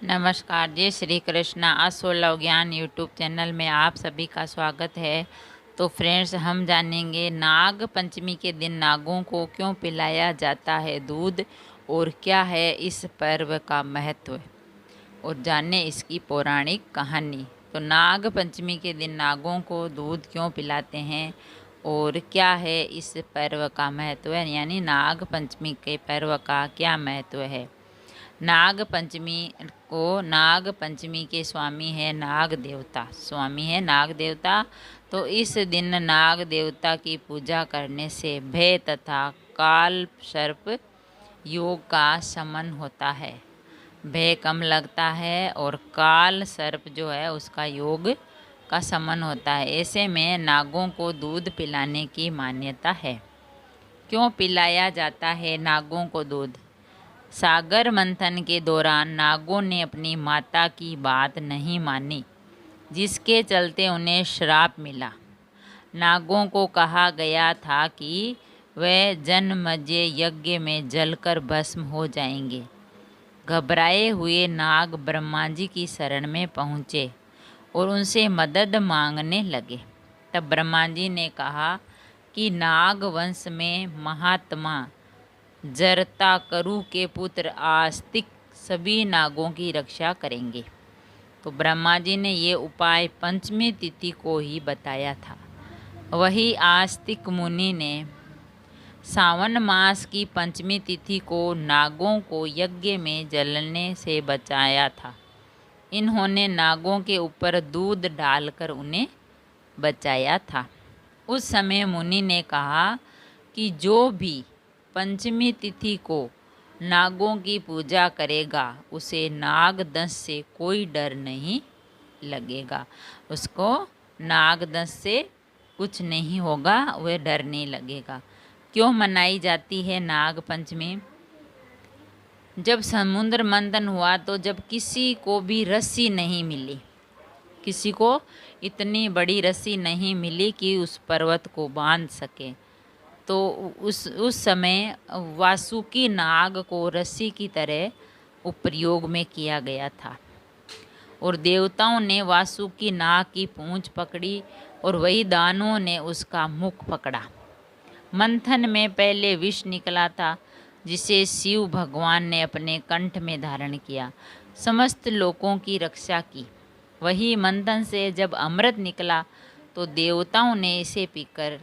नमस्कार, जय श्री कृष्ण। असोलव ज्ञान यूट्यूब चैनल में आप सभी का स्वागत है। तो फ्रेंड्स, हम जानेंगे नाग पंचमी के दिन नागों को क्यों पिलाया जाता है दूध और क्या है इस पर्व का महत्व, और जाने इसकी पौराणिक कहानी। तो नाग पंचमी के दिन नागों को दूध क्यों पिलाते हैं और क्या है इस पर्व का महत्व, यानी नाग पंचमी के पर्व का क्या महत्व है। नाग पंचमी के स्वामी है नाग देवता। तो इस दिन नाग देवता की पूजा करने से भय तथा काल सर्प योग का शमन होता है। भय कम लगता है और काल सर्प जो है उसका योग का शमन होता है। ऐसे में नागों को दूध पिलाने की मान्यता है। क्यों पिलाया जाता है नागों को दूध? सागर मंथन के दौरान नागों ने अपनी माता की बात नहीं मानी, जिसके चलते उन्हें श्राप मिला। नागों को कहा गया था कि वे जन्मजय यज्ञ में जलकर भस्म हो जाएंगे। घबराए हुए नाग ब्रह्मा जी की शरण में पहुँचे और उनसे मदद मांगने लगे। तब ब्रह्मा जी ने कहा कि नाग वंश में महात्मा जरताकरु के पुत्र आस्तिक सभी नागों की रक्षा करेंगे। तो ब्रह्मा जी ने ये उपाय पंचमी तिथि को ही बताया था। वही आस्तिक मुनि ने सावन मास की पंचमी तिथि को नागों को यज्ञ में जलने से बचाया था। इन्होंने नागों के ऊपर दूध डालकर उन्हें बचाया था। उस समय मुनि ने कहा कि जो भी पंचमी तिथि को नागों की पूजा करेगा उसे नागदंश से कोई डर नहीं लगेगा। उसको नागदंश से कुछ नहीं होगा, वह डर नहीं लगेगा। क्यों मनाई जाती है नाग पंचमी? जब समुद्र मंथन हुआ तो जब किसी को भी रस्सी नहीं मिली, किसी को इतनी बड़ी रस्सी नहीं मिली कि उस पर्वत को बांध सके, तो उस समय वासुकी नाग को रस्सी की तरह उपयोग में किया गया था और देवताओं ने वासुकी नाग की पूंछ पकड़ी और वही दानवों ने उसका मुख पकड़ा। मंथन में पहले विष निकला था, जिसे शिव भगवान ने अपने कंठ में धारण किया, समस्त लोगों की रक्षा की। वही मंथन से जब अमृत निकला तो देवताओं ने इसे पीकर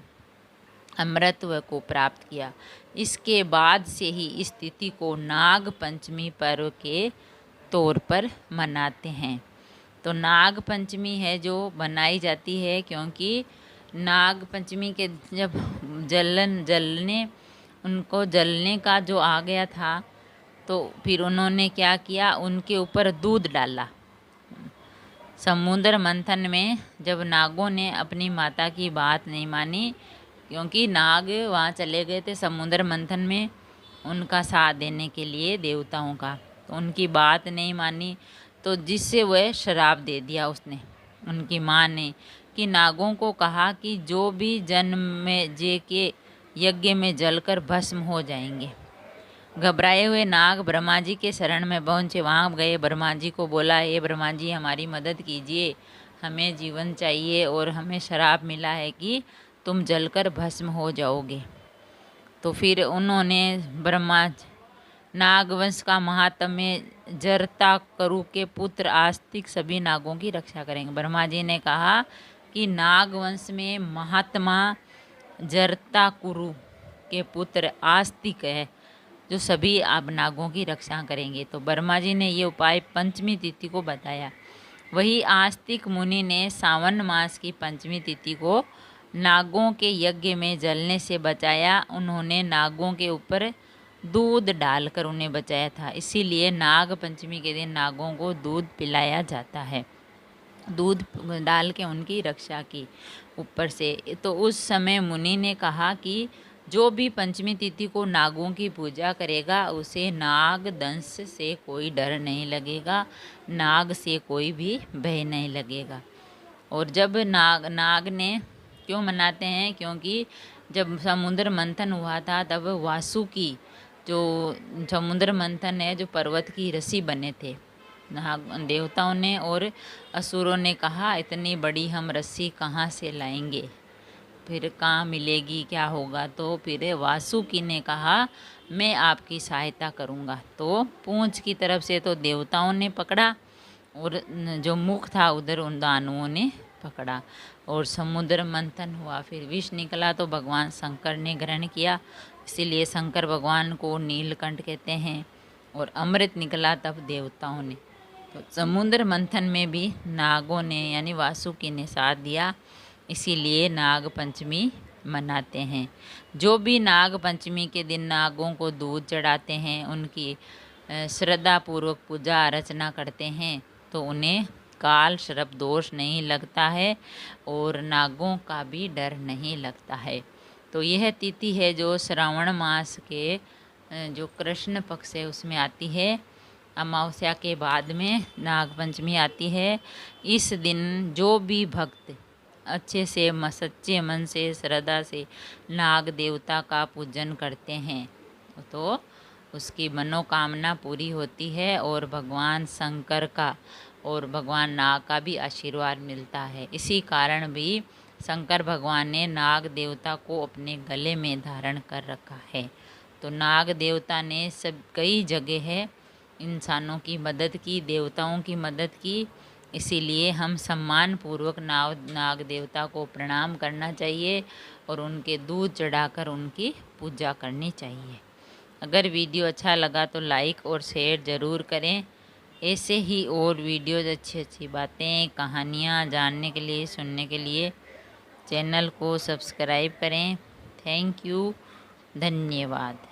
अमृतत्व को प्राप्त किया। इसके बाद से ही इस तिथि को नाग पंचमी पर्व के तौर पर मनाते हैं। तो नाग पंचमी है जो बनाई जाती है क्योंकि नाग पंचमी के जब उनको जलने का जो आ गया था, तो फिर उन्होंने क्या किया, उनके ऊपर दूध डाला। समुद्र मंथन में जब नागों ने अपनी माता की बात नहीं मानी, क्योंकि नाग वहाँ चले गए थे समुद्र मंथन में उनका साथ देने के लिए देवताओं का, तो उनकी बात नहीं मानी, तो जिससे वह श्राप दे दिया उसने, उनकी माँ ने, कि नागों को कहा कि जो भी जन्म में जे के यज्ञ में जलकर भस्म हो जाएंगे। घबराए हुए नाग ब्रह्मा जी के शरण में पहुँचे। वहाँ गए, ब्रह्मा जी को बोला, हे ब्रह्मा जी हमारी मदद कीजिए, हमें जीवन चाहिए और हमें श्राप मिला है कि तुम जलकर भस्म हो जाओगे। तो फिर उन्होंने नागवंश का महात्म्य जरताकरु के पुत्र आस्तिक सभी नागों की रक्षा करेंगे। ब्रह्मा जी ने कहा कि नागवंश में महात्मा जरताकुरु के पुत्र आस्तिक है जो सभी आप नागों की रक्षा करेंगे। तो ब्रह्मा जी ने ये उपाय पंचमी तिथि को बताया। वही आस्तिक मुनि ने सावन मास की पंचमी तिथि को नागों के यज्ञ में जलने से बचाया। उन्होंने नागों के ऊपर दूध डालकर उन्हें बचाया था। इसीलिए नाग पंचमी के दिन नागों को दूध पिलाया जाता है, दूध डाल के उनकी रक्षा की ऊपर से। तो उस समय मुनि ने कहा कि जो भी पंचमी तिथि को नागों की पूजा करेगा उसे नाग दंश से कोई डर नहीं लगेगा, नाग से कोई भी भय नहीं लगेगा। और जब नाग ने क्यों मनाते हैं, क्योंकि जब समुद्र मंथन हुआ था तब वासुकी जो समुद्र मंथन है, जो पर्वत की रस्सी बने थे, देवताओं ने, और असुरों ने कहा इतनी बड़ी हम रस्सी कहाँ से लाएंगे, फिर कहाँ मिलेगी, क्या होगा। तो फिर वासुकी ने कहा मैं आपकी सहायता करूँगा। तो पूंछ की तरफ से तो देवताओं ने पकड़ा, और जो मुख था उधर उन दानवों ने पकड़ा, और समुद्र मंथन हुआ, फिर विष निकला तो भगवान शंकर ने ग्रहण किया, इसीलिए शंकर भगवान को नीलकंठ कहते हैं। और अमृत निकला तब देवताओं ने। तो समुद्र मंथन में भी नागों ने यानी वासुकी ने साथ दिया, इसीलिए नाग पंचमी मनाते हैं। जो भी नाग पंचमी के दिन नागों को दूध चढ़ाते हैं, उनकी श्रद्धा पूर्वक पूजा अर्चना करते हैं, तो उन्हें काल सर्प दोष नहीं लगता है और नागों का भी डर नहीं लगता है। तो यह तिथि है जो श्रावण मास के जो कृष्ण पक्ष है उसमें आती है। अमावस्या के बाद में नाग पंचमी आती है। इस दिन जो भी भक्त अच्छे से सच्चे मन से श्रद्धा से नाग देवता का पूजन करते हैं तो उसकी मनोकामना पूरी होती है, और भगवान शंकर का और भगवान नाग का भी आशीर्वाद मिलता है। इसी कारण भी शंकर भगवान ने नाग देवता को अपने गले में धारण कर रखा है। तो नाग देवता ने सब कई जगह है इंसानों की मदद की, देवताओं की मदद की, इसीलिए हम सम्मान पूर्वक नाग देवता को प्रणाम करना चाहिए और उनके दूध चढ़ाकर उनकी पूजा करनी चाहिए। अगर वीडियो अच्छा लगा तो लाइक और शेयर ज़रूर करें। ऐसे ही और वीडियोज़ अच्छी अच्छी बातें कहानियाँ जानने के लिए, सुनने के लिए चैनल को सब्सक्राइब करें। थैंक यू, धन्यवाद।